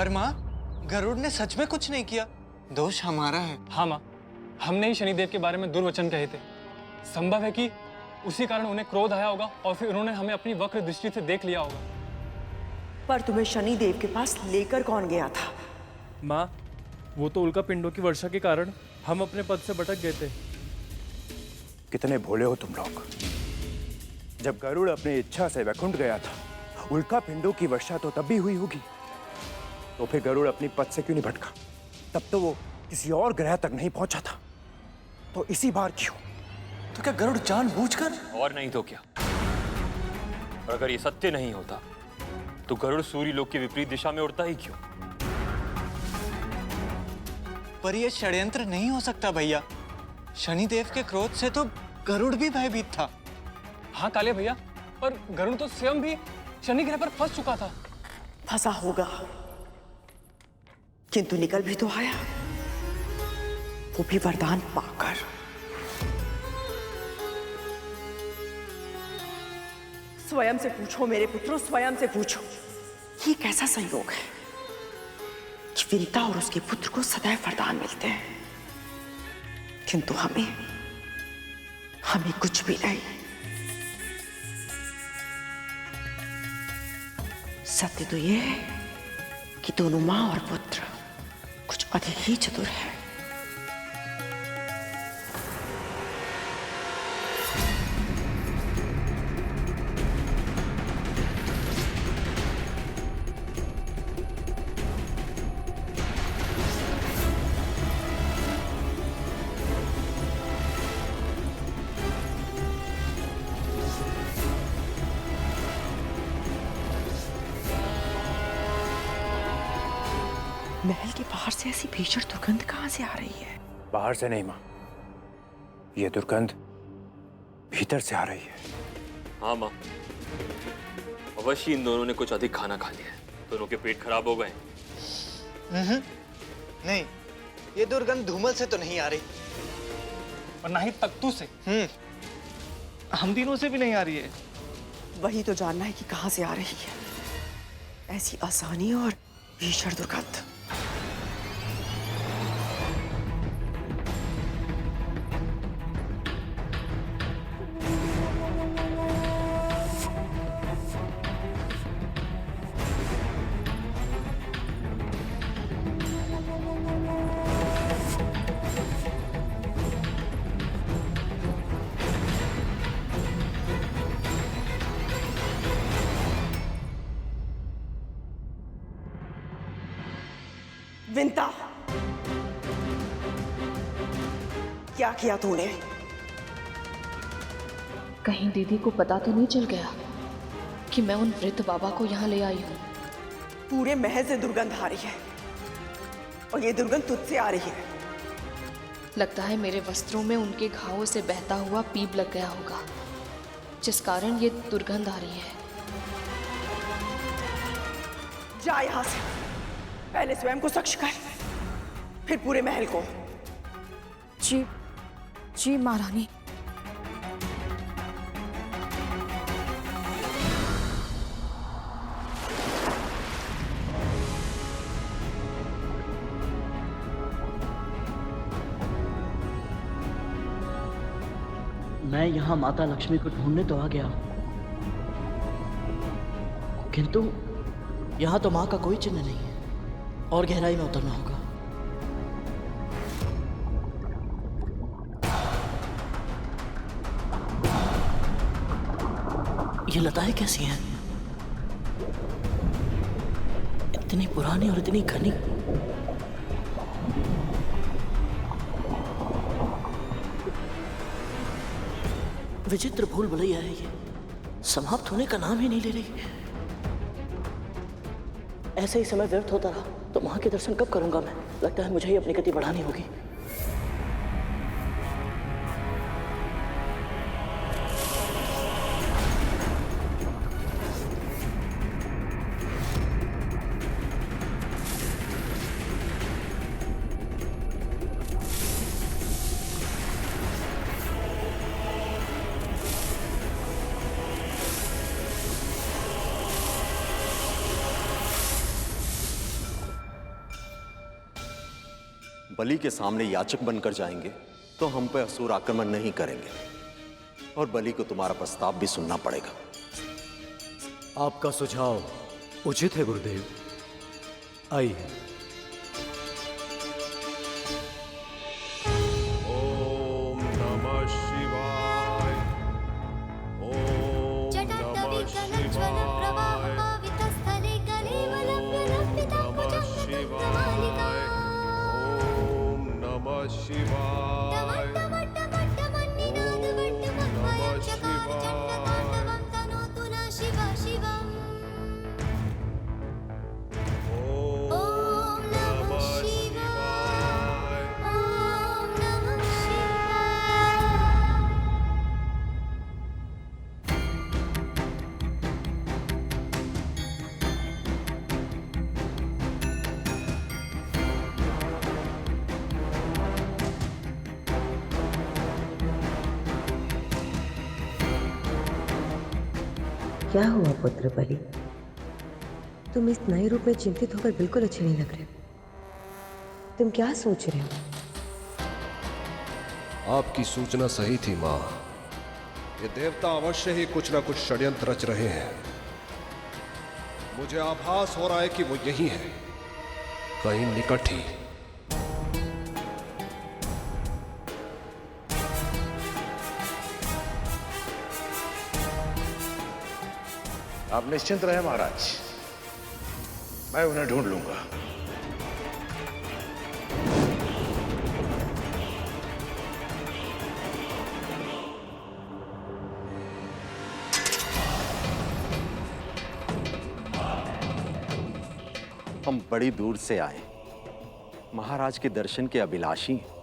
पर माँ, गरुड़ ने सच में कुछ नहीं किया, दोष हमारा है। हाँ माँ, हमने ही शनिदेव के बारे में दुर्वचन कहे थे। संभव है कि उसी कारण उन्हें क्रोध आया होगा और फिर उन्होंने हमें अपनी वक्र दृष्टि से देख लिया होगा। पर तुम्हें शनिदेव के पास लेकर कौन गया था? माँ, वो तो उल्का पिंडों की वर्षा के कारण हम अपने पद से भटक गए थे। कितने भोले हो तुम लोग। जब गरुड़ अपनी इच्छा से वैकुंठ गया था, उल्का पिंडों की वर्षा तो तब भी हुई होगी, तो फिर गरुड़ अपनी पद से क्यों नहीं भटका? तब तो वो किसी और ग्रह तक नहीं पहुंचा था, तो इसी बार क्यों? तो क्या गरुड़ जानबूझकर? और नहीं तो क्या। और अगर ये सत्य नहीं होता तो गरुड़ सूर्य लोक की विपरीत दिशा में उड़ता ही क्यों? पर यह षड्यंत्र नहीं हो सकता भैया। शनिदेव के क्रोध से तो गरुड़ भी भयभीत था। हाँ काले भैया, पर गरुड़ तो स्वयं भी शनि ग्रह पर फंस चुका था। फंसा होगा, किंतु निकल भी तो आया, वो भी वरदान पाकर। स्वयं से पूछो मेरे पुत्रों, स्वयं से पूछो, ये कैसा संयोग है कि विंता और उसके पुत्र को सदैव वरदान मिलते हैं, किंतु हमें कुछ भी नहीं। सत्य तो यह है कि दोनों मां और पुत्र कुछ अधिक ही चतुर है। महल के बाहर से ऐसी भीषण दुर्गंध कहां से आ रही है? बाहर से नहीं मां, ये दुर्गंध भीतर से आ रही है। हाँ माँ, अवश्य इन दोनों ने कुछ अधिक खाना खा लिया है। दोनों के पेट खराब हो गए। नहीं, ये दुर्गंध धूमल से तो नहीं आ रही, और ना ही तख्तू से। हम तीनों से भी नहीं आ रही है। वही तो जानना है कि कहां से आ रही है ऐसी आसानी और भीषण दुर्गंध। विंता, क्या किया तूने? कहीं दीदी को पता तो नहीं चल गया कि मैं उन वृद्ध बाबा को यहाँ ले आई हूँ? पूरे महल से दुर्गंध आ रही है और ये दुर्गंध तुझसे आ रही है। लगता है मेरे वस्त्रों में उनके घावों से बहता हुआ पीप लग गया होगा, जिस कारण ये दुर्गंध आ रही है। जा यहां से, पहले स्वयं को साक्ष कर, फिर पूरे महल को। जी महारानी। मैं यहाँ माता लक्ष्मी को ढूंढने तो आ गया, किंतु यहाँ तो माँ का कोई चिन्ह नहीं है और गहराई में उतरना होगा। ये लताएं कैसी हैं? इतनी पुरानी और इतनी घनी। विचित्र भूल भुलैया है ये, समाप्त होने का नाम ही नहीं ले रही। ऐसे ही समय व्यर्थ होता रहा तो मां के दर्शन कब करूंगा मैं? लगता है मुझे ही अपनी गति बढ़ानी होगी। बलि के सामने याचक बनकर जाएंगे तो हम पे असुर आक्रमण नहीं करेंगे और बलि को तुम्हारा प्रस्ताव भी सुनना पड़ेगा। आपका सुझाव उचित है गुरुदेव। आइए। ओम नमः शिवाय। ओम नमः शिवाय। ओम नमः शिवाय। क्या हुआ पुत्र बलि? तुम इस नए रूप में चिंतित होकर बिल्कुल अच्छे नहीं लग रहे। तुम क्या सोच रहे हो? आपकी सूचना सही थी मां। ये देवता अवश्य ही कुछ ना कुछ षड्यंत्र रच रहे हैं। मुझे आभास हो रहा है कि वो यही है, कहीं निकट ही। आप निश्चिंत रहे महाराज, मैं उन्हें ढूंढ लूंगा। हम बड़ी दूर से आए, महाराज के दर्शन के अभिलाषी हैं।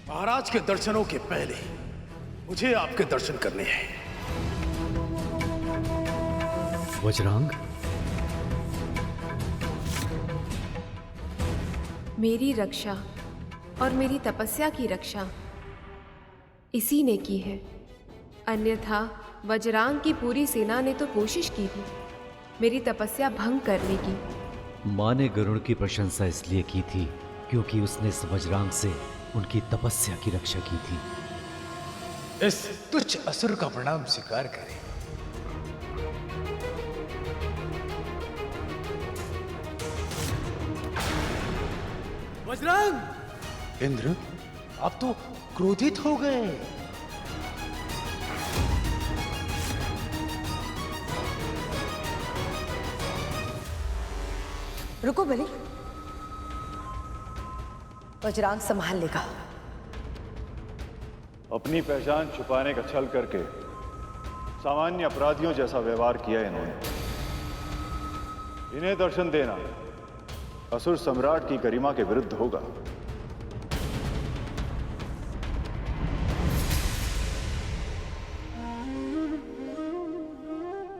महाराज के दर्शनों के पहले मुझे आपके दर्शन करने हैं। वज्रांग, मेरी रक्षा और मेरी तपस्या की रक्षा इसी ने की है। अन्यथा वज्रांग की पूरी सेना ने तो कोशिश की थी मेरी तपस्या भंग करने की। मां ने गरुड़ की प्रशंसा इसलिए की थी क्योंकि उसने इस वज्रांग से उनकी तपस्या की रक्षा की थी। इस तुच्छ असुर का प्रणाम स्वीकार करें। वज्रांग! इंद्र, आप तो क्रोधित हो गए। रुको बलि, वज्रांग संभाल लेगा। अपनी पहचान छुपाने का छल करके सामान्य अपराधियों जैसा व्यवहार किया इन्होंने। इन्हें दर्शन देना असुर सम्राट की गरिमा के विरुद्ध होगा।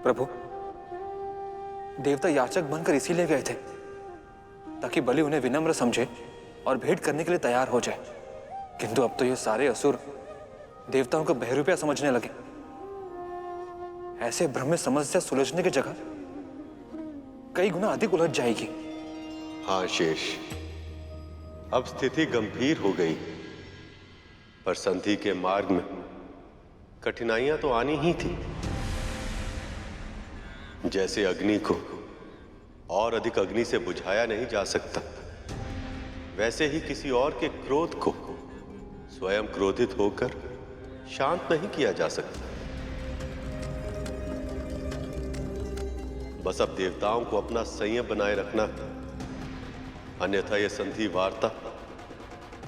प्रभु, देवता याचक बनकर इसीलिए गए थे ताकि बलि उन्हें विनम्र समझे और भेंट करने के लिए तैयार हो जाए, किंतु अब तो ये सारे असुर देवताओं को बहरूपिया समझने लगे। ऐसे भ्रम में समस्या सुलझने की जगह कई गुना अधिक उलझ जाएगी। हाँ शेष, अब स्थिति गंभीर हो गई, पर संधि के मार्ग में कठिनाइयां तो आनी ही थी। जैसे अग्नि को और अधिक अग्नि से बुझाया नहीं जा सकता, वैसे ही किसी और के क्रोध को स्वयं क्रोधित होकर शांत नहीं किया जा सकता। बस अब देवताओं को अपना संयम बनाए रखना है, अन्यथा यह संधि वार्ता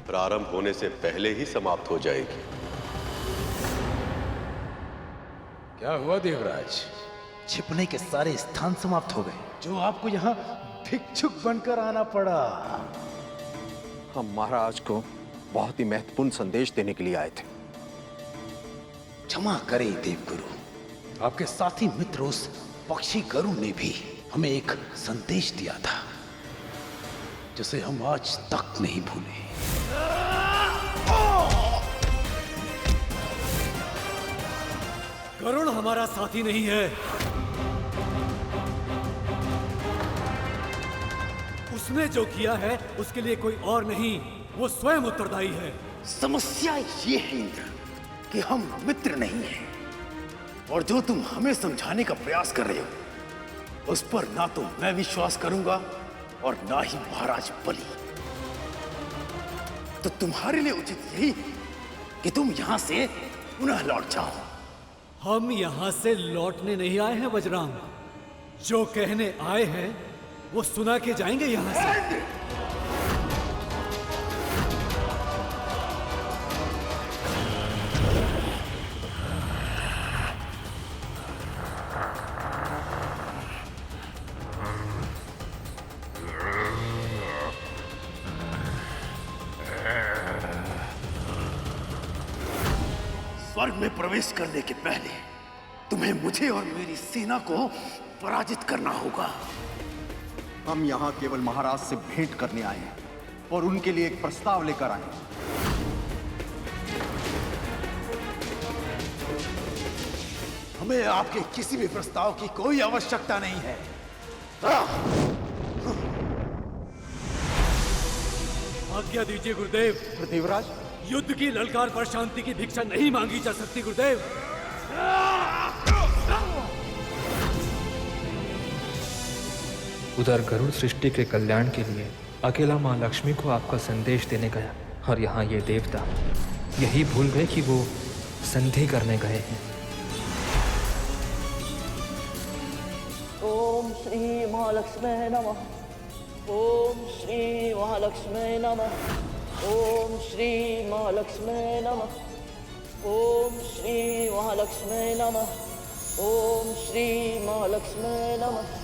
प्रारंभ होने से पहले ही समाप्त हो जाएगी। क्या हुआ देवराज? छिपने के सारे स्थान समाप्त हो गए, जो आपको यहाँ भिक्षुक बनकर आना पड़ा। हम महाराज को बहुत ही महत्वपूर्ण संदेश देने के लिए आए थे। क्षमा करें देवगुरु, आपके साथी मित्र उस पक्षी गरुड़ ने भी हमें एक संदेश दिया था जिसे हम आज तक नहीं भूले। गरुड़ हमारा साथी नहीं है, उसने जो किया है उसके लिए कोई और नहीं, वो स्वयं उत्तरदायी है। समस्या ये है इंद्र कि हम मित्र नहीं हैं, और जो तुम हमें समझाने का प्रयास कर रहे हो उस पर ना तो मैं विश्वास करूंगा और ना ही महाराज बलि। तो तुम्हारे लिए उचित यही कि तुम यहां से पुनः लौट जाओ। हम यहां से लौटने नहीं आए हैं वज्रांग, जो कहने आए हैं वो सुना के जाएंगे यहां से। स्वर्ग में प्रवेश करने के पहले तुम्हें मुझे और मेरी सेना को पराजित करना होगा। हम यहाँ केवल महाराज से भेंट करने आए हैं और उनके लिए एक प्रस्ताव लेकर आए हैं। हमें आपके किसी भी प्रस्ताव की कोई आवश्यकता नहीं है। आज्ञा दीजिए गुरुदेव। देवराज, युद्ध की ललकार पर शांति की भिक्षा नहीं मांगी जा सकती गुरुदेव। उधर गरुड़ सृष्टि के कल्याण के लिए अकेला माँ लक्ष्मी को आपका संदेश देने गया, और यहाँ ये देवता यही भूल गए कि वो संधि करने गए हैं। ओम श्री महालक्ष्मी नमः। ओम श्री महालक्ष्मी नमः। ओम श्री महालक्ष्मी नमः। ओम श्री महालक्ष्मी नमः। ओम श्री महालक्ष्मी नमः।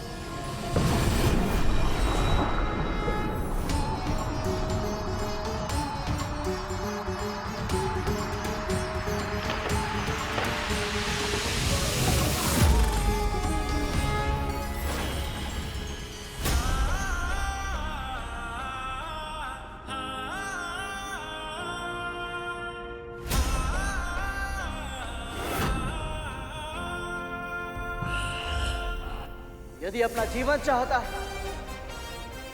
यदि अपना जीवन चाहता है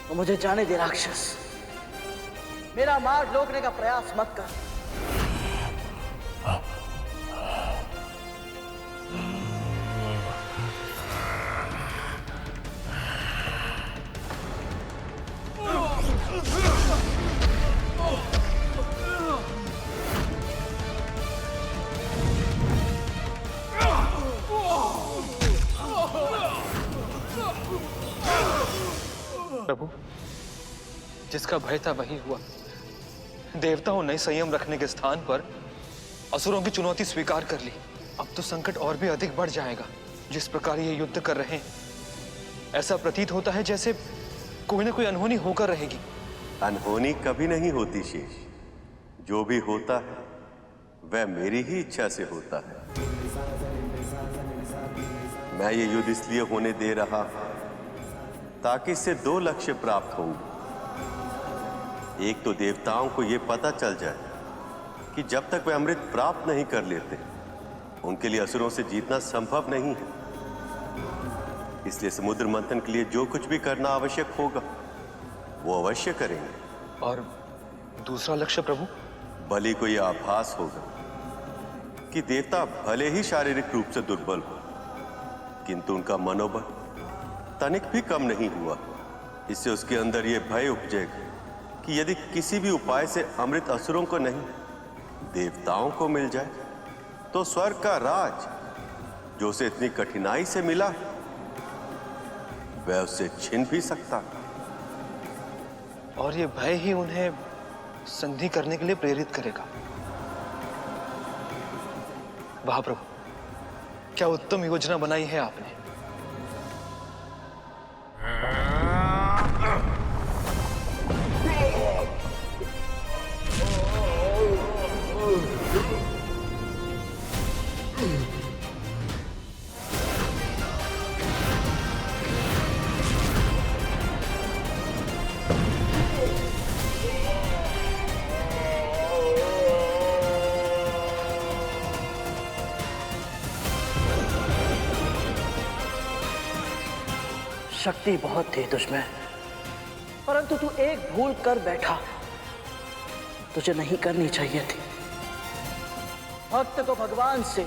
तो मुझे जाने दे राक्षस, मेरा मार्ग रोकने का प्रयास मत कर। प्रभु, जिसका भय था वही हुआ। देवताओं ने संयम रखने के स्थान पर असुरों की चुनौती स्वीकार कर ली। अब तो संकट और भी अधिक बढ़ जाएगा। जिस प्रकार ये युद्ध कर रहे हैं, ऐसा प्रतीत होता है जैसे कोई ना कोई अनहोनी होकर रहेगी। अनहोनी कभी नहीं होती शेष। जो भी होता है वह मेरी ही इच्छा से होता है। मैं ये युद्ध इसलिए होने दे रहा ताकि इससे दो लक्ष्य प्राप्त होंगे। एक तो देवताओं को यह पता चल जाए कि जब तक वे अमृत प्राप्त नहीं कर लेते उनके लिए असुरों से जीतना संभव नहीं है। इसलिए समुद्र मंथन के लिए जो कुछ भी करना आवश्यक होगा वो अवश्य करेंगे। और दूसरा लक्ष्य प्रभु? बलि को यह आभास होगा कि देवता भले ही शारीरिक रूप से दुर्बल हो, किंतु उनका मनोबल तनिक भी कम नहीं हुआ। इससे उसके अंदर यह भय उपजेगा कि यदि किसी भी उपाय से अमृत असुरों को नहीं देवताओं को मिल जाए तो स्वर्ग का राज जो उसे इतनी कठिनाई से मिला वह उससे छिन भी सकता। और ये भय ही उन्हें संधि करने के लिए प्रेरित करेगा। वाह प्रभु, क्या उत्तम योजना बनाई है आपने। शक्ति बहुत थी तुझमें परंतु तू एक भूल कर बैठा, तुझे नहीं करनी चाहिए थी। भक्त को भगवान से,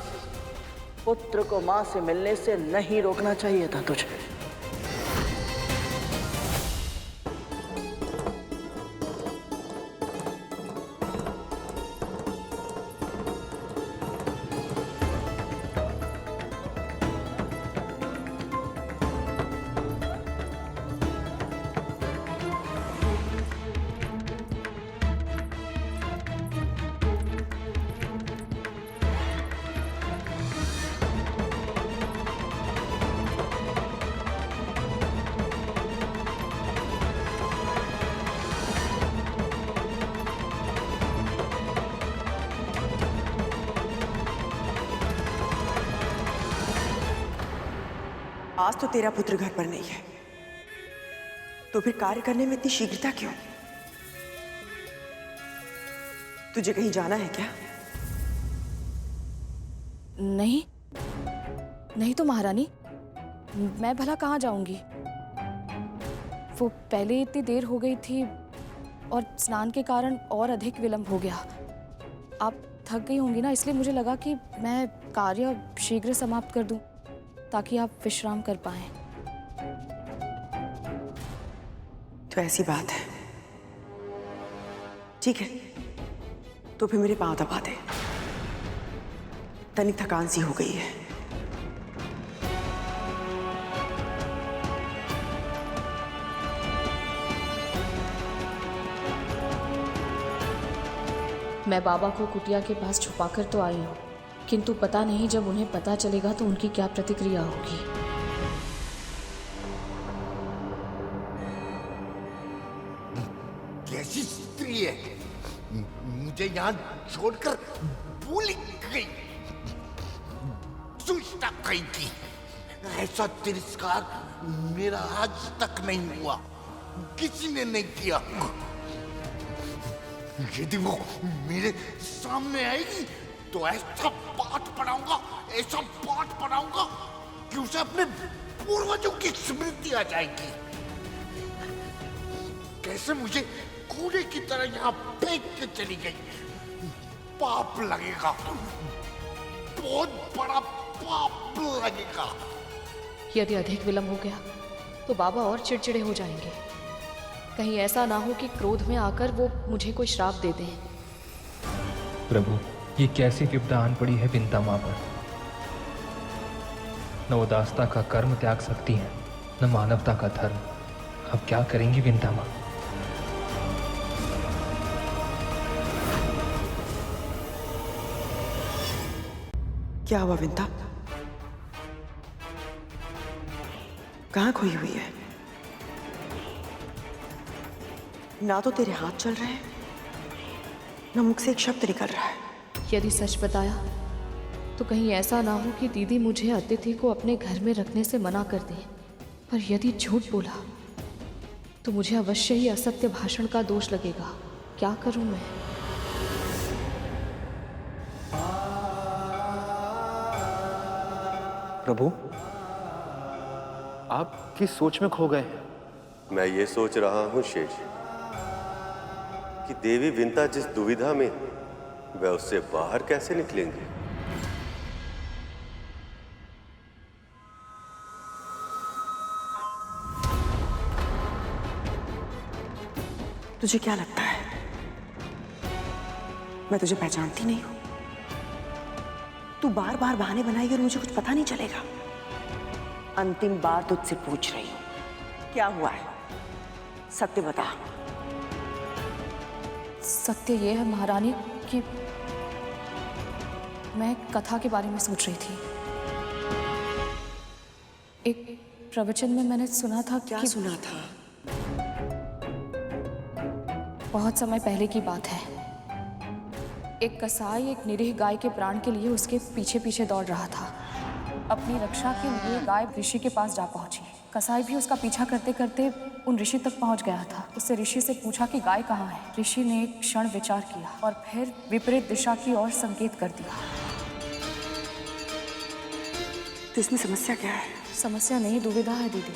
पुत्र को मां से मिलने से नहीं रोकना चाहिए था तुझे। आज तो तेरा पुत्र घर पर नहीं है, तो फिर कार्य करने में इतनी शीघ्रता क्यों? तुझे कहीं जाना है क्या? नहीं नहीं तो महारानी, मैं भला कहाँ जाऊंगी? वो पहले इतनी देर हो गई थी और स्नान के कारण और अधिक विलंब हो गया। आप थक गई होंगी ना, इसलिए मुझे लगा कि मैं कार्य शीघ्र समाप्त कर दूं ताकि आप विश्राम कर पाएं। तो ऐसी बात है, ठीक है, तो फिर मेरे पांव दबा दे। तनिक थकान सी हो गई है। मैं बाबा को कुटिया के पास छुपाकर तो आई हूँ, किंतु पता नहीं जब उन्हें पता चलेगा तो उनकी क्या प्रतिक्रिया होगी। कैसी स्त्री है, मुझे यहाँ छोड़कर भूल गई। दुष्टा कहीं की, ऐसा तिरस्कार मेरा आज तक नहीं हुआ, किसी ने नहीं किया। यदि वो मेरे सामने आएगी तो ऐसा पाठ पढ़ाऊंगा कि उसे अपने पूर्वजों की स्मृति आ जाएगी। कैसे मुझे कूड़े की तरह यहाँ फेंक के चली गई, पाप लगेगा, बहुत बड़ा पाप लगेगा। यदि अधिक विलंब हो गया तो बाबा और चिड़चिड़े हो जाएंगे। कहीं ऐसा ना हो कि क्रोध में आकर वो मुझे कोई श्राप दे दें। प्रभु, ये कैसी विपदा आन पड़ी है विंता मां पर। न उदासता का कर्म त्याग सकती हैं, न मानवता का धर्म। अब क्या करेंगी विंता मां? क्या हुआ विंता? कहाँ खोई हुई है? ना तो तेरे हाथ चल रहे हैं, ना मुख से एक शब्द निकल रहा है। यदि सच बताया तो कहीं ऐसा ना हो कि दीदी मुझे अतिथि को अपने घर में रखने से मना कर दे। पर यदि झूठ बोला तो मुझे अवश्य ही असत्य भाषण का दोष लगेगा। क्या करूं मैं? प्रभु, आप किस सोच में खो गए? मैं ये सोच रहा हूं शेष कि देवी विंता जिस दुविधा में, वह उससे बाहर कैसे निकलेंगे। तुझे क्या लगता है मैं तुझे पहचानती नहीं हूं? तू बार बार बहाने बनाएगी और मुझे कुछ पता नहीं चलेगा। अंतिम बार तुझसे पूछ रही हूं, क्या हुआ है? सत्य बता। सत्य ये है महारानी कि मैं कथा के बारे में सोच रही थी। एक प्रवचन में मैंने सुना था। क्या सुना था? बहुत समय पहले की बात है। एक कसाई एक निरीह गाय के प्राण के लिए उसके पीछे पीछे दौड़ रहा था। अपनी रक्षा के लिए गाय ऋषि के पास जा पहुंची। कसाई भी उसका पीछा करते करते उन ऋषि तक पहुंच गया था। उससे ऋषि से पूछा कि गाय कहाँ है। ऋषि ने एक क्षण विचार किया और फिर विपरीत दिशा की ओर संकेत कर दिया। तो इसमें समस्या क्या है? समस्या नहीं, दुविधा है दीदी।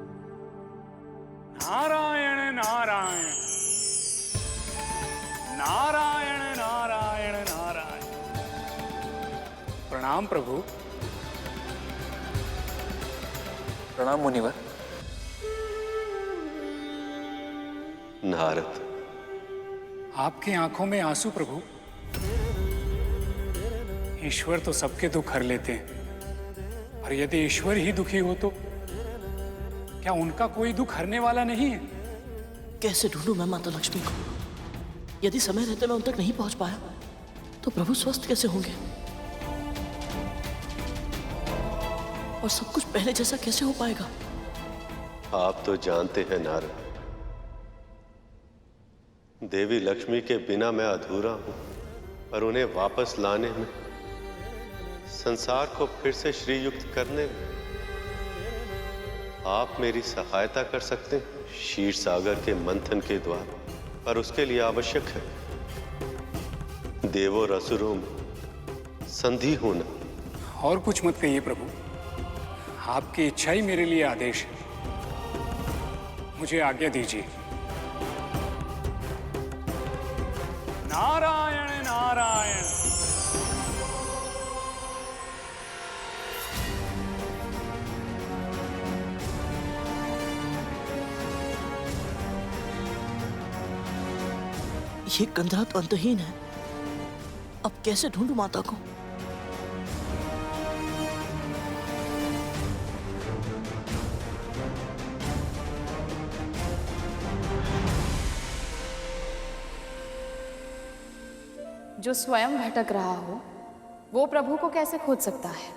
प्रणाम प्रभु। प्रणाम मुनिवर। नारद, आपकी आंखों में आंसू प्रभु। ईश्वर तो सबके दुख हर लेते हैं, और यदि ईश्वर ही दुखी हो तो क्या उनका कोई दुख हरने वाला नहीं है? कैसे ढूंढूं मैं माता लक्ष्मी को? यदि समय रहते मैं उन तक नहीं पहुंच पाया तो प्रभु स्वस्थ कैसे होंगे? और सब कुछ पहले जैसा कैसे हो पाएगा? आप तो जानते हैं नारद, देवी लक्ष्मी के बिना मैं अधूरा हूं, पर उन्हें वापस लाने में, संसार को फिर से श्रीयुक्त करने में आप मेरी सहायता कर सकते हैं क्षीर सागर के मंथन के द्वारा। पर उसके लिए आवश्यक है देवों और असुरों में संधि होना। और कुछ मत कहिए प्रभु, आपकी इच्छा ही मेरे लिए आदेश है। मुझे आज्ञा दीजिए। नारायण नारायण। ये कंधरा तो अंतहीन है, अब कैसे ढूंढूं माता को? जो स्वयं भटक रहा हो वो प्रभु को कैसे खोज सकता है?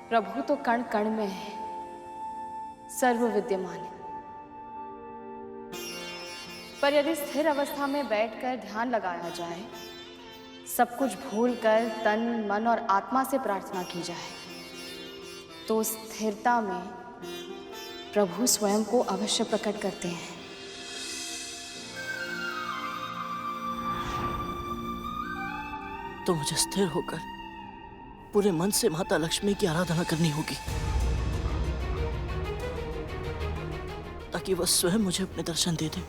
प्रभु तो कण कण में है, सर्व विद्यमान है। पर यदि स्थिर अवस्था में बैठकर ध्यान लगाया जाए, सब कुछ भूलकर तन मन और आत्मा से प्रार्थना की जाए, तो स्थिरता में प्रभु स्वयं को अवश्य प्रकट करते हैं। तो मुझे स्थिर होकर पूरे मन से माता लक्ष्मी की आराधना करनी होगी, ताकि वह स्वयं मुझे अपने दर्शन दे दे।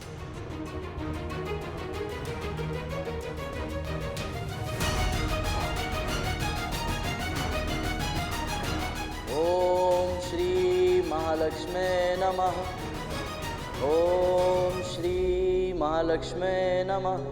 ओम श्री महालक्ष्मी नमः। ओम श्री महालक्ष्मी नमः।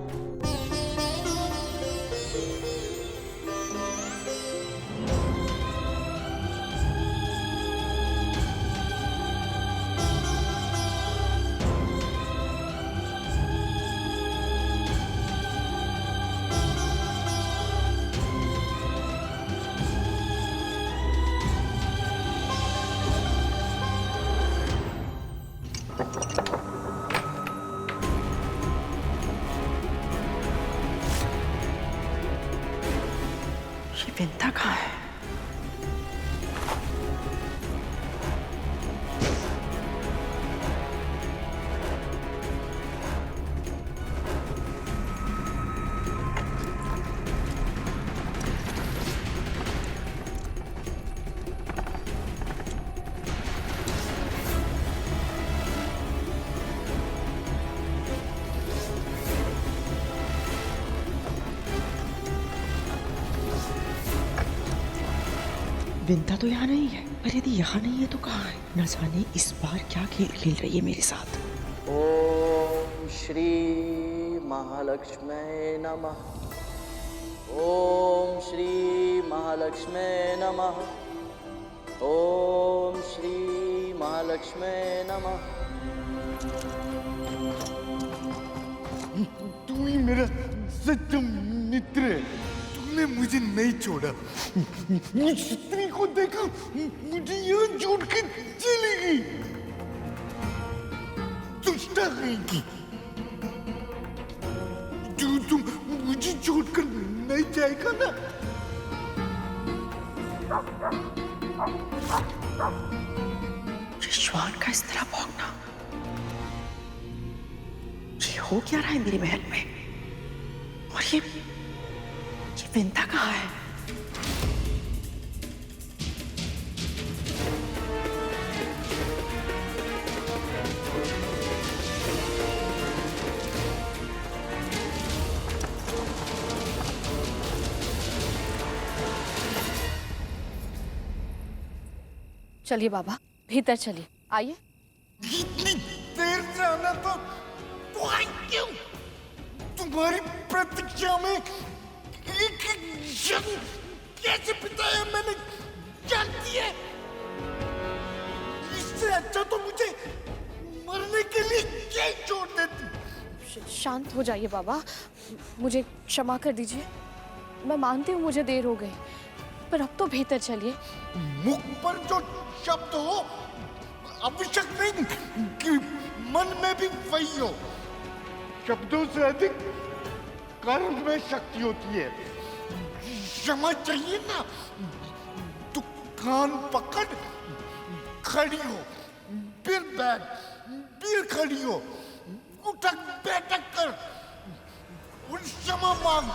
विंता कहाँ है? विंता तो यहाँ नहीं है, पर यदि यहाँ नहीं है तो कहाँ है? न जाने इस बार क्या खेल खेल रही है मेरे साथ। ओम श्री महालक्ष्मी नमः। ओम श्री महालक्ष्मी नमः। ओम श्री महालक्ष्मी नमः। तू ही मेरा सच्चा मित्र है, तूने मुझे नहीं छोड़ा। उस स्त्री को देखा, मुझे यहाँ छोड़ के चली गई। दुष्टा रहेगी, जो तुम मुझे छोड़कर नहीं जाएगा ना। रिश्वान का इस तरह भौंकना, ये हो क्या रहा है मेरे महल में? और ये विंता कहाँ है? चलिए बाबा, भीतर चलिए, आइए। इतनी देर से आना तो आई क्यों? तुम्हारी प्रतीक्षा में एक क्षण कैसे बिताया मैंने जानती है? इससे अच्छा तो मुझे मरने के लिए क्या छोड़ देती। शांत हो जाइए बाबा, मुझे क्षमा कर दीजिए। मैं मानती हूँ मुझे देर हो गई, पर अब तो भीतर चलिए। मुख पर जो शब्द हो आवश्यक नहीं कि मन में भी वही हो। शब्दों से अधिक कर्म में शक्ति होती है। क्षमा चाहिए ना तो कान पकड़ खड़ी हो, फिर बैठ, फिर खड़ी हो, उठक बैठक कर और क्षमा मांग,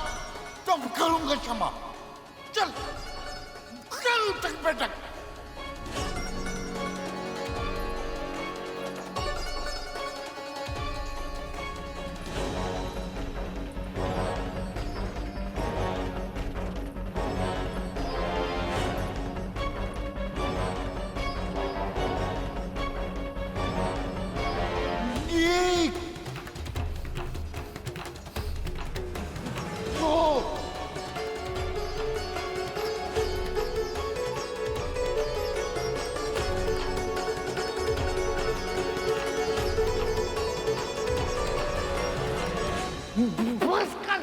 तब करूंगा क्षमा। चल कर उठक बैठक। बस कर।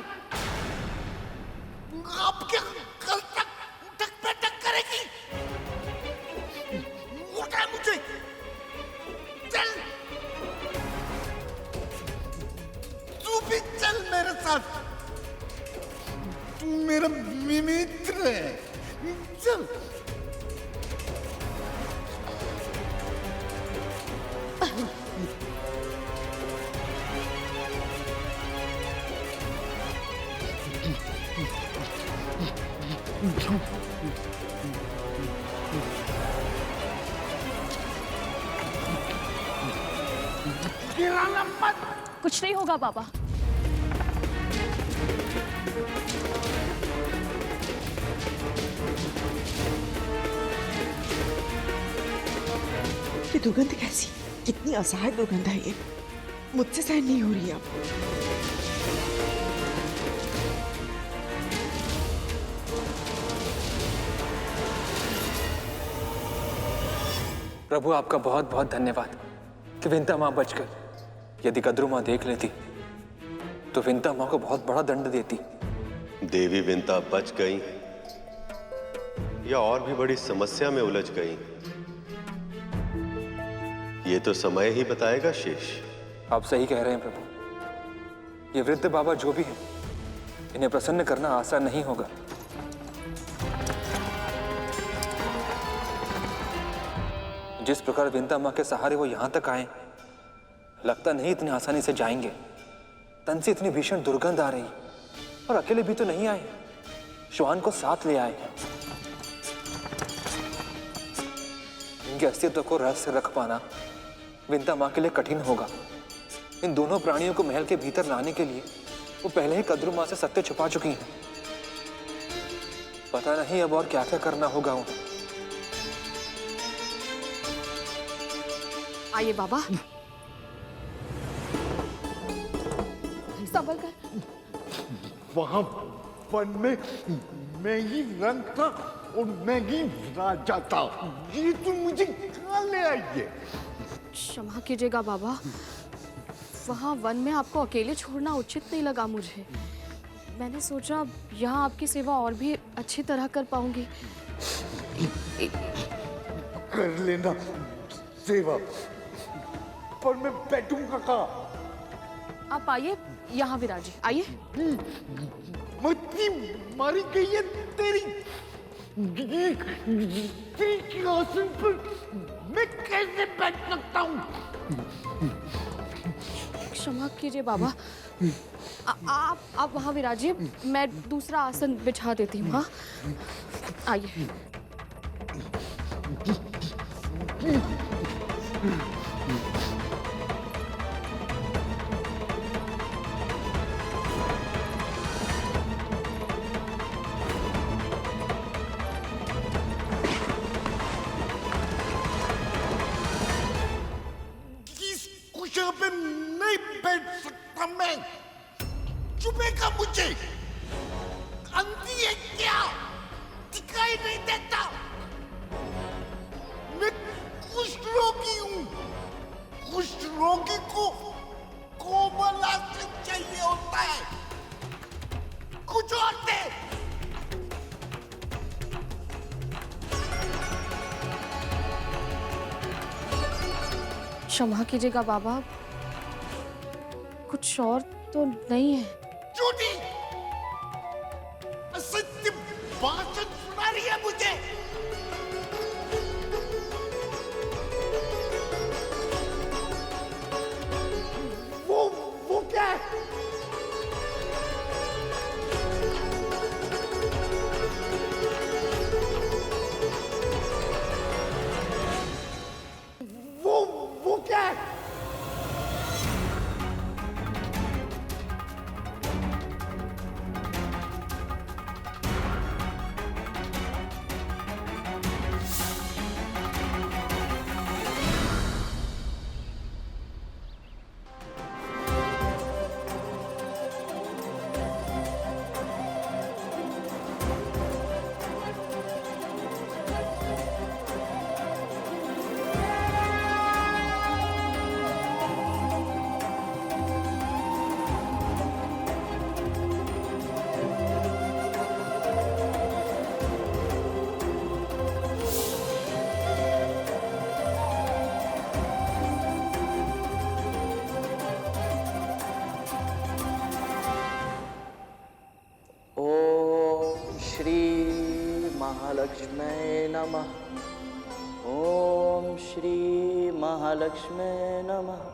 अब क्या कल तक उठक बैठक करेगी? उठा मुझे, चल। तू भी चल मेरे साथ, तू मेरा मित्र है, चल। गिराना मत। कुछ नहीं होगा बाबा। ये दुर्गंध कैसी? कितनी असहाय दुर्गंध है ये, मुझसे सहन नहीं हो रही अब। प्रभु आपका बहुत बहुत धन्यवाद कि विंता माँ बच गई। यदि कद्रू माँ देख लेती तो विंता माँ को बहुत बड़ा दंड देती। देवी विंता बच गई या और भी बड़ी समस्या में उलझ गई, ये तो समय ही बताएगा शेष। आप सही कह रहे हैं प्रभु। ये वृद्ध बाबा जो भी है, इन्हें प्रसन्न करना आसान नहीं होगा। जिस प्रकार विंता माँ के सहारे वो यहां तक आए, लगता नहीं इतनी आसानी से जाएंगे। तन से इतनी भीषण दुर्गंध आ रही, और अकेले भी तो नहीं आए, श्वान को साथ ले आए हैं। इनके अस्तित्व को रहस्य रख पाना विंता माँ के लिए कठिन होगा। इन दोनों प्राणियों को महल के भीतर लाने के लिए वो पहले ही कद्रू माँ से सत्य छुपा चुकी हैं। पता नहीं अब और क्या क्या करना होगा उन्हें। आइए बाबा, संभल कर। वहां वन में मैं ही रंग था और मैं ही राजा था। ये तुम मुझे कहाँ ले आई है? क्षमा कीजिएगा बाबा, वहाँ वन में आपको अकेले छोड़ना उचित नहीं लगा मुझे। मैंने सोचा यहाँ आपकी सेवा और भी अच्छी तरह कर पाऊंगी। कर लेना सेवा, पर मैं बैठूंगा कहाँ? आप आइए यहाँ विराजी, आइए। मच्छी मारी गई है तेरी आसन पर मैं कैसे बैठ सकता हूँ? क्षमा कीजिए बाबा, आप वहाँ विराजिए, मैं दूसरा आसन बिछा देती हूँ। हाँ, आइए। पे नहीं बैठ सकता मैं। चुपेगा मुझे? अंधी है क्या? दिखाई नहीं देता? मैं कुष्ठ रोगी हूं। कुष्ठ रोगी को कोमल आसन चाहिए होता है। कुछ और दे। क्षमा कीजिएगा बाबा, कुछ और तो नहीं है। झूठी असत्य भाषण सुना रही है मुझे। वो क्या है? वो क्या है? महालक्ष्मी नमः। ओम श्री महालक्ष्मी नमः।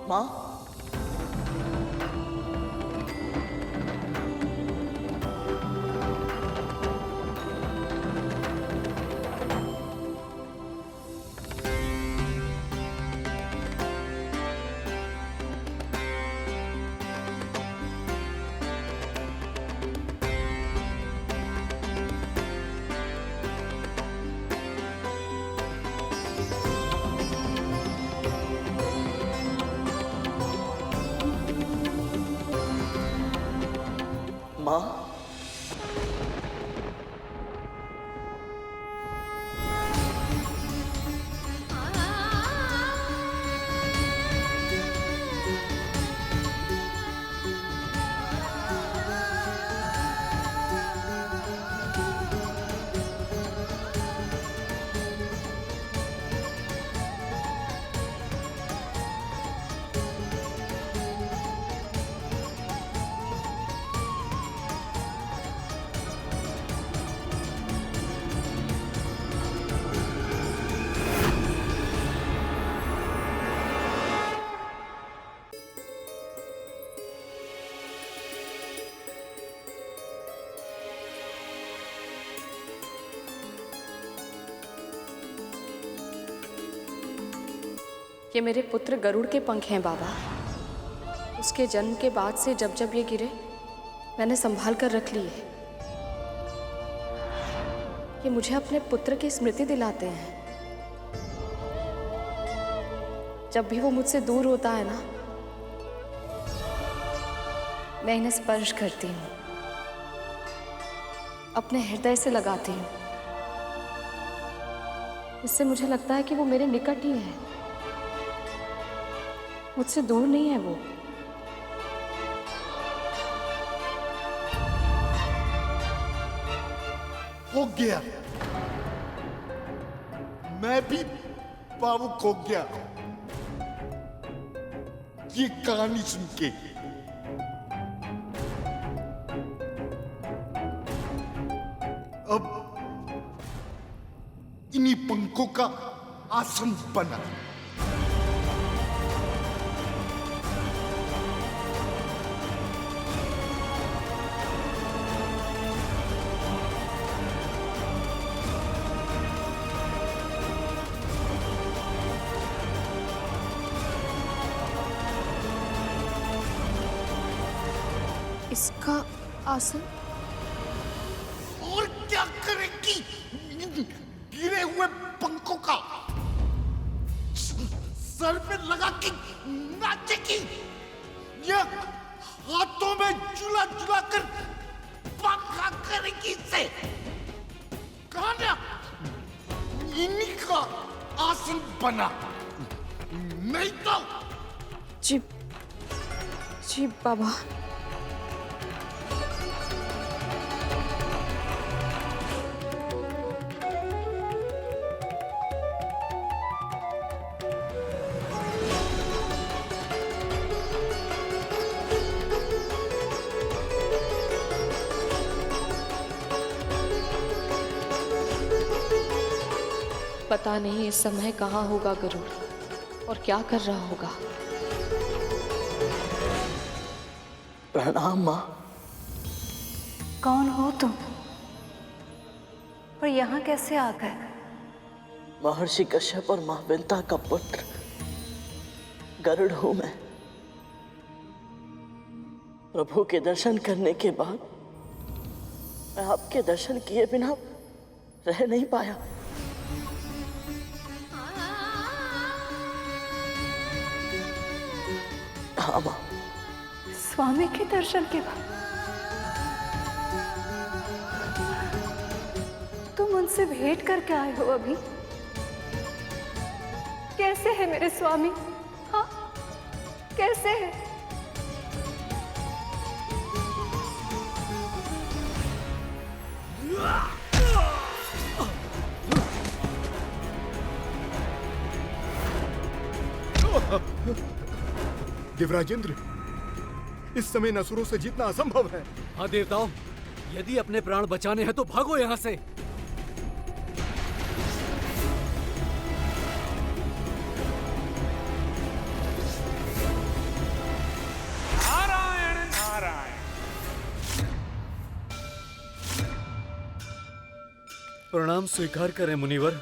माँ, माँ, ये मेरे पुत्र गरुड़ के पंख हैं बाबा। उसके जन्म के बाद से जब जब ये गिरे मैंने संभाल कर रख लिए। ये मुझे अपने पुत्र की स्मृति दिलाते हैं। जब भी वो मुझसे दूर होता है ना, मैं इन्हें स्पर्श करती हूँ, अपने हृदय से लगाती हूँ। इससे मुझे लगता है कि वो मेरे निकट ही है, मुझसे दूर नहीं है वो। हो गया, मैं भी भावुक हो गया ये कहानी सुन के। अब इन्हीं पंखों का आसन बना। इसका आसन? और क्या करेगी गिरे हुए पंखों का? सर पे लगा के नाचेगी या हाथों में झूला झूला कर पंखा करेगी इसे? कहा ना इन्हीं का आसन बना, नहीं तो। जी जी बाबा। पता नहीं इस समय कहाँ होगा गरुड़ और क्या कर रहा होगा। प्रणाम माँ। कौन हो तुम और यहाँ कैसे आ गए? महर्षि कश्यप और माँ विंता का पुत्र गरुड़ हूं मैं। प्रभु के दर्शन करने के बाद मैं आपके दर्शन किए बिना रह नहीं पाया। हाँ माँ। स्वामी के दर्शन के बाद तुम उनसे भेंट करके आए हो अभी? कैसे है मेरे स्वामी? हाँ, कैसे है? देवराजेंद्र, इस समय नसुरों से जीतना असंभव है। हाँ देवताओं, यदि अपने प्राण बचाने हैं तो भागो यहाँ से। नारायण नारायण। प्रणाम स्वीकार करें मुनिवर।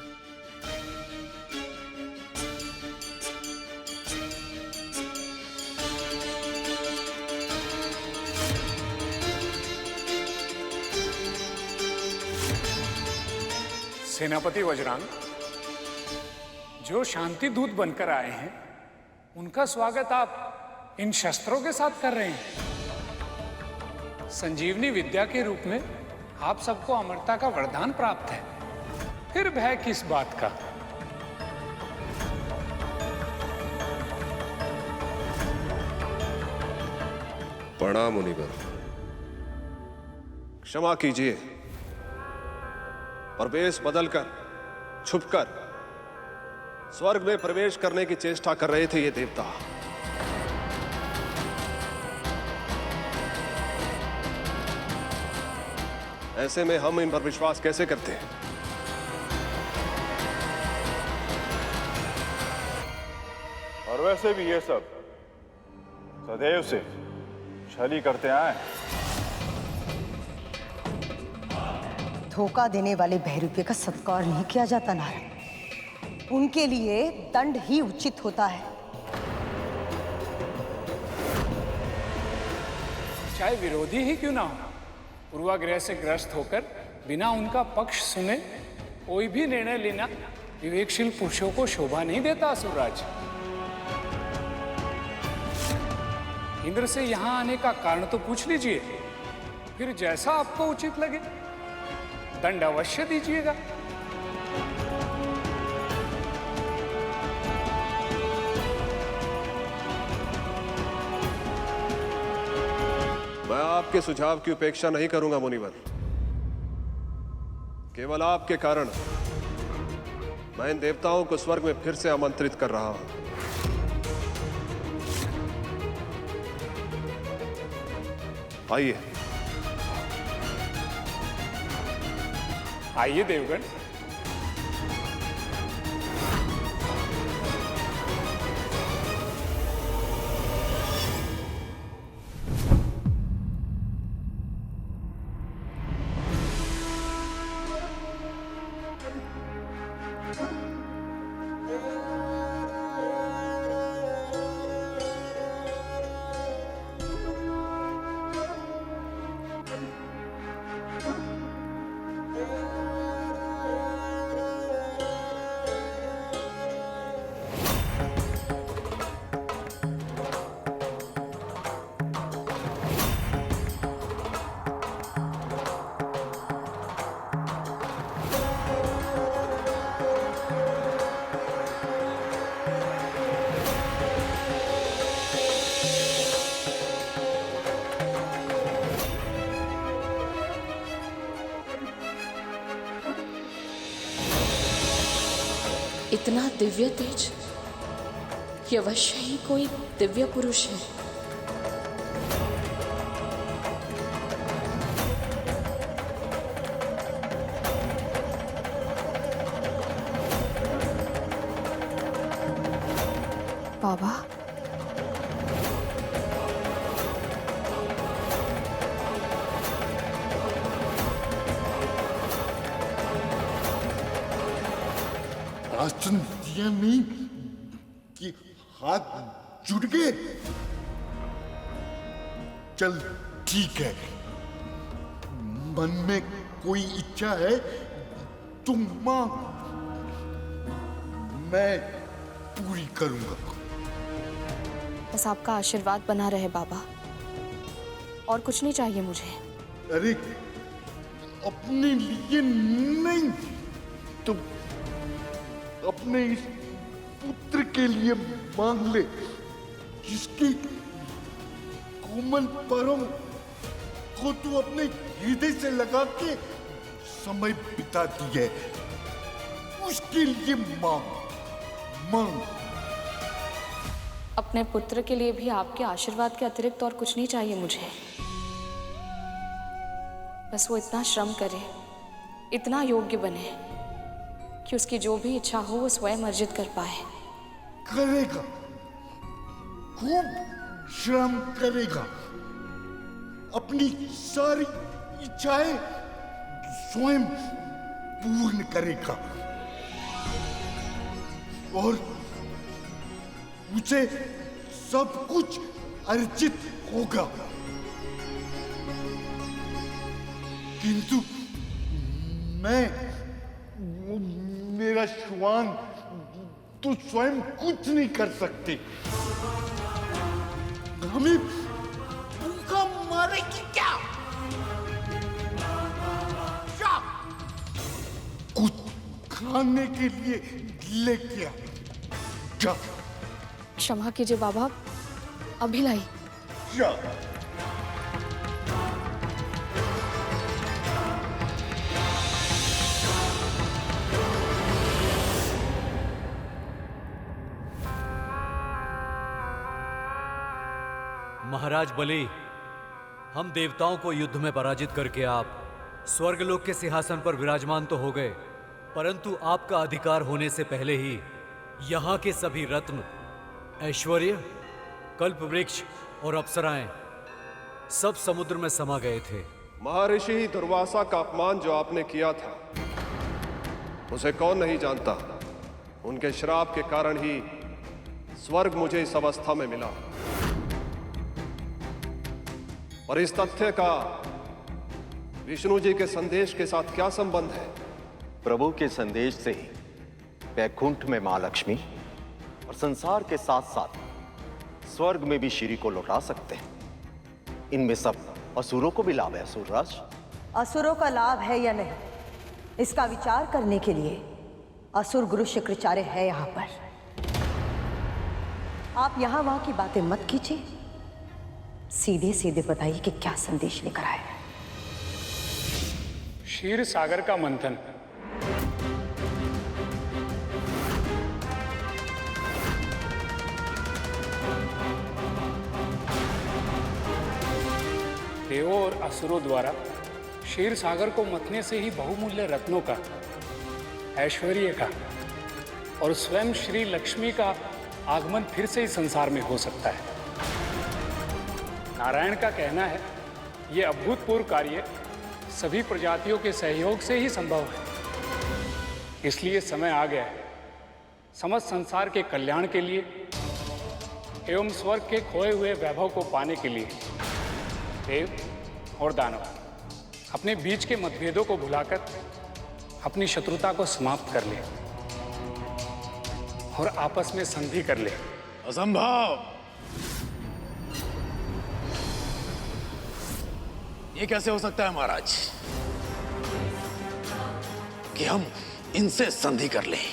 सेनापति वज्रांग, जो शांति दूत बनकर आए हैं उनका स्वागत आप इन शस्त्रों के साथ कर रहे हैं। संजीवनी विद्या के रूप में आप सबको अमरता का वरदान प्राप्त है, फिर भय किस बात का? प्रणाम मुनिवर। क्षमा कीजिए, प्रवेश बदलकर छुपकर स्वर्ग में प्रवेश करने की चेष्टा कर रहे थे ये देवता। ऐसे में हम इन पर विश्वास कैसे करते हैं? और वैसे भी ये सब सदैव से छली करते आए। धोखा देने वाले बहरूपे का सत्कार नहीं किया जाता नारायण। उनके लिए दंड ही उचित होता है। चाहे विरोधी ही क्यों ना हो, पूर्वाग्रह से ग्रस्त होकर बिना उनका पक्ष सुने कोई भी निर्णय लेना विवेकशील पुरुषों को शोभा नहीं देता। असुरराज, इंद्र से यहां आने का कारण तो पूछ लीजिए, फिर जैसा आपको उचित लगे दंड अवश्य दीजिएगा। मैं आपके सुझाव की उपेक्षा नहीं करूंगा मुनिवर। केवल आपके कारण मैं इन देवताओं को स्वर्ग में फिर से आमंत्रित कर रहा हूं। आइए। आइए देवगण। इतना दिव्य तेज, ये अवश्य ही कोई दिव्य पुरुष है। बाबा, आसन दिया नहीं कि हाथ जुड़ गए। चल ठीक है, मन में कोई इच्छा है तो मांग, मैं पूरी करूंगा। बस आपका आशीर्वाद बना रहे बाबा, और कुछ नहीं चाहिए मुझे। अरे अपने लिए नहीं तो अपने इस पुत्र के लिए मांग ले, जिसकी कोमल परों को तू अपने हृदय से लगा के समय बिताती है, उसके लिए मांग मांग। अपने पुत्र के लिए भी आपके आशीर्वाद के अतिरिक्त और कुछ नहीं चाहिए मुझे। बस वो इतना श्रम करे, इतना योग्य बने कि उसकी जो भी इच्छा हो वो स्वयं अर्जित कर पाए। करेगा, खूब श्रम करेगा, अपनी सारी इच्छाएं स्वयं पूर्ण करेगा और उसे सब कुछ अर्जित होगा। किंतु मैं, मेरा श्वान तो स्वयं कुछ नहीं कर सकते। हमें भूखा मारेगी क्या? क्या कुछ खाने के लिए लेके आ जा। क्षमा कीजिए बाबा, अभी लाई। जा। महाराज बलि, हम देवताओं को युद्ध में पराजित करके आप स्वर्गलोक के सिंहासन पर विराजमान तो हो गए, परंतु आपका अधिकार होने से पहले ही यहाँ के सभी रत्न, ऐश्वर्य, कल्प वृक्ष और अप्सराएं सब समुद्र में समा गए थे। महर्षि दुर्वासा का अपमान जो आपने किया था, उसे कौन नहीं जानता। उनके श्राप के कारण ही स्वर्ग मुझे इस अवस्था में मिला, और इस तथ्य का विष्णु जी के संदेश के साथ क्या संबंध है? प्रभु के संदेश से ही वैकुंठ में मां लक्ष्मी और संसार के साथ साथ स्वर्ग में भी श्री को लौटा सकते हैं। इनमें सब असुरों को भी लाभ है। असुरराज, असुरों का लाभ है या नहीं, इसका विचार करने के लिए असुर गुरु शुक्राचार्य है यहाँ पर। आप यहाँ वहां की बातें मत कीजिए, सीधे सीधे बताइए कि क्या संदेश लेकर आए हैं। क्षीर सागर का मंथन। देवों और असुरों द्वारा क्षीर सागर को मथने से ही बहुमूल्य रत्नों का, ऐश्वर्य का और स्वयं श्री लक्ष्मी का आगमन फिर से इस संसार में हो सकता है। नारायण का कहना है, यह अभूतपूर्व कार्य सभी प्रजातियों के सहयोग से ही संभव है। इसलिए समय आ गया है समस्त संसार के कल्याण के लिए एवं स्वर्ग के खोए हुए वैभव को पाने के लिए देव और दानव अपने बीच के मतभेदों को भुलाकर अपनी शत्रुता को समाप्त कर ले और आपस में संधि कर ले। असंभव! ये कैसे हो सकता है महाराज कि हम इनसे संधि कर लें?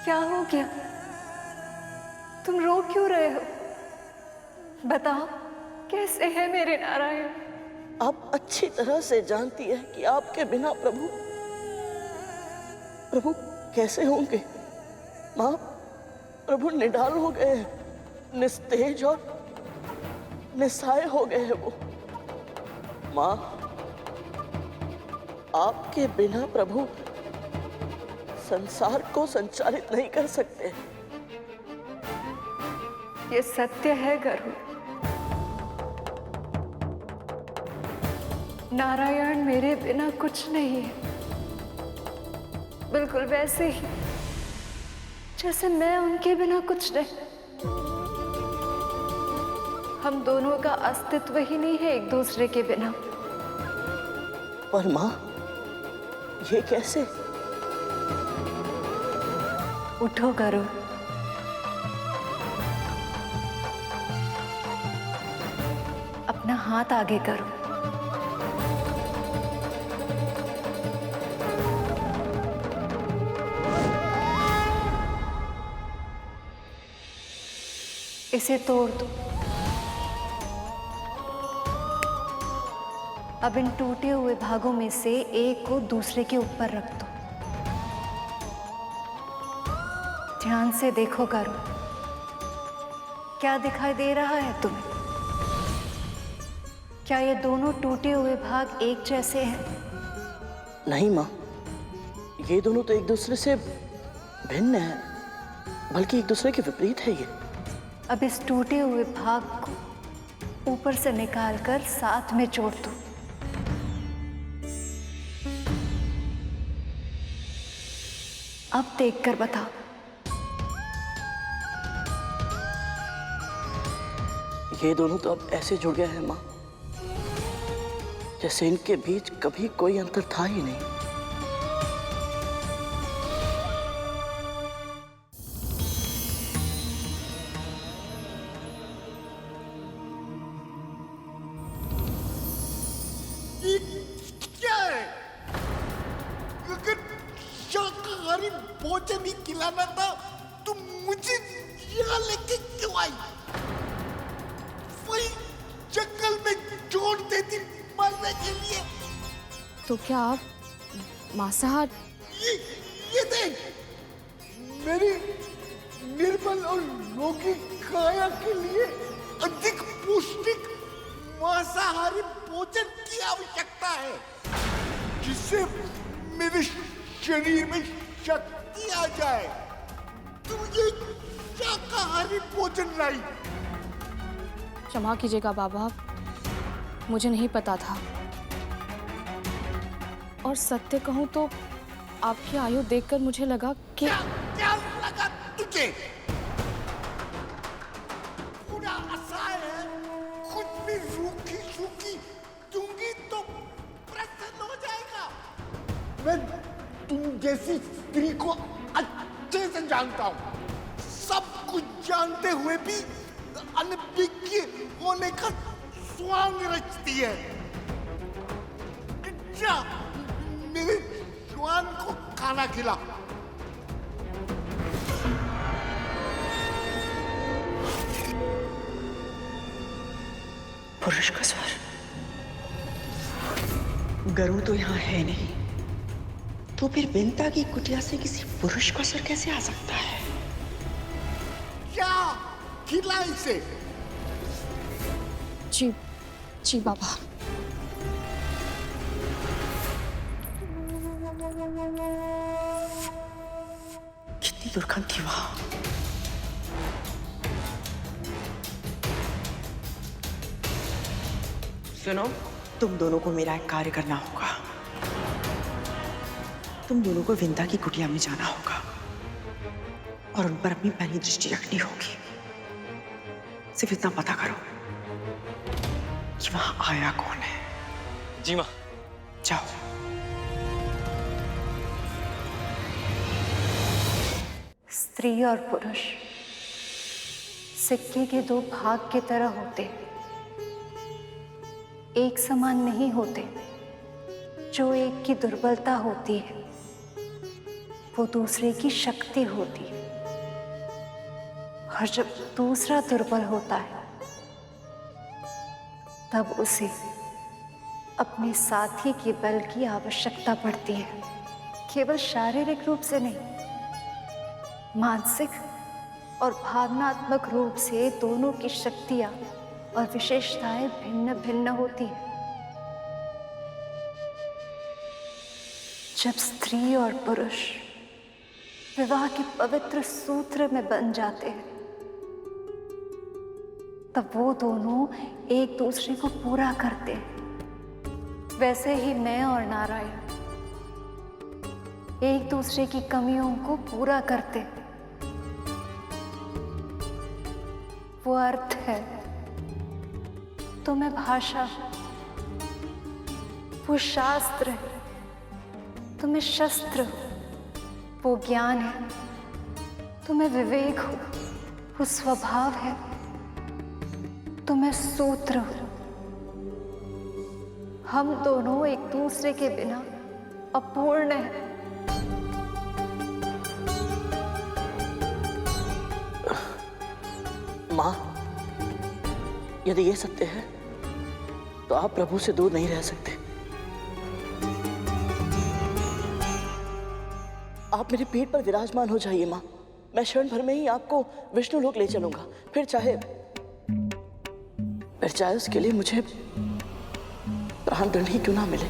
क्या हो गया? तुम रो क्यों रहे हो? बताओ, कैसे है मेरे नारायण? आप अच्छी तरह से जानती है कि आपके बिना प्रभु कैसे होंगे। माँ, प्रभु निढाल हो गए हैं, निस्तेज और निस्सहाय हो गए हैं वो। माँ, आपके बिना प्रभु संसार को संचालित नहीं कर सकते। ये सत्य है गरुड़। नारायण मेरे बिना कुछ नहीं है, बिल्कुल वैसे ही जैसे मैं उनके बिना कुछ नहीं। हम दोनों का अस्तित्व ही नहीं है एक दूसरे के बिना। पर माँ, ये कैसे? उठो गरुड़, अपना हाथ आगे करो। इसे तोड़ दो। अब इन टूटे हुए भागों में से एक को दूसरे के ऊपर रख दो। ध्यान से देखो गरुड़, क्या दिखाई दे रहा है तुम्हें? क्या ये दोनों टूटे हुए भाग एक जैसे हैं? नहीं माँ, ये दोनों तो एक दूसरे से भिन्न हैं, बल्कि एक दूसरे के विपरीत है ये। अब इस टूटे हुए भाग को ऊपर से निकालकर साथ में जोड़ दो। अब देखकर बताओ। ये दोनों तो अब ऐसे जुड़ गए हैं माँ, जैसे इनके बीच कभी कोई अंतर था ही नहीं। ये क्या है? अगर शाकाहारी भोजन ही खिलाना था तो मुझे यहाँ लेके क्यों आई? वही जंगल में छोड़ देती मरने के लिए। तो क्या आप मांसाहार? ये देख, मेरी निर्बल और रोगी काया के लिए अधिक पौष्टिक मांसाहारी भोजन की आवश्यकता है, जिससे मेरे शरीर में शक्ति आ जाए। तू ये शाकाहारी भोजन लाई। क्षमा कीजिएगा बाबा, मुझे नहीं पता था। और सत्य कहूं तो आपकी आयु देखकर मुझे लगा कि क्या लगा तुझे? पूरा असहाय है, कुछ भी रूखी सूखी दूंगी तो प्रसन्न हो जाएगा। मैं तुम जैसी स्त्री को अच्छे से जानता हूँ, सब कुछ जानते हुए भी अनभिज्ञ होने का स्वांग रचती है। जा, मेरे श्वान को खाना खिला। पुरुष का स्वर। गरुड़ तो यहाँ है नहीं, तो फिर विंता की कुटिया से किसी पुरुष का स्वर कैसे आ सकता है? क्या खिला इसे? जी जी बाबा। कितनी दुर्गंध थी वहां। सुनो, तुम दोनों को मेरा एक कार्य करना होगा। तुम दोनों को विंता की कुटिया में जाना होगा और उन पर अपनी पहली दृष्टि रखनी होगी। सिर्फ इतना पता करो कि वहां आया कौन है। जी मां। जाओ। स्त्री और पुरुष सिक्के के दो भाग की तरह होते, एक समान नहीं होते। जो एक की दुर्बलता होती है वो दूसरे की शक्ति होती है, और जब दूसरा दुर्बल होता है तब उसे अपने साथी के बल की आवश्यकता पड़ती है, केवल शारीरिक रूप से नहीं, मानसिक और भावनात्मक रूप से दोनों की शक्तियां और विशेषताएं भिन्न भिन्न होती हैं। जब स्त्री और पुरुष विवाह के पवित्र सूत्र में बन जाते हैं तब वो दोनों एक दूसरे को पूरा करते हैं। वैसे ही मैं और नारायण एक दूसरे की कमियों को पूरा करते हैं। वो अर्थ है तो मैं भाषा, वो शास्त्र है तो मैं शस्त्र हूं, वो ज्ञान है तो मैं विवेक हूं, वो स्वभाव है तो मैं सूत्र हूं। हम दोनों एक दूसरे के बिना अपूर्ण हैं। माँ, यदि ये सत्य है तो आप प्रभु से दूर नहीं रह सकते। आप मेरे पेट पर विराजमान हो जाइए माँ। मैं क्षण भर में ही आपको विष्णु लोक ले चलूंगा। फिर चाहे उसके लिए मुझे प्राण दंड ही क्यों ना मिले।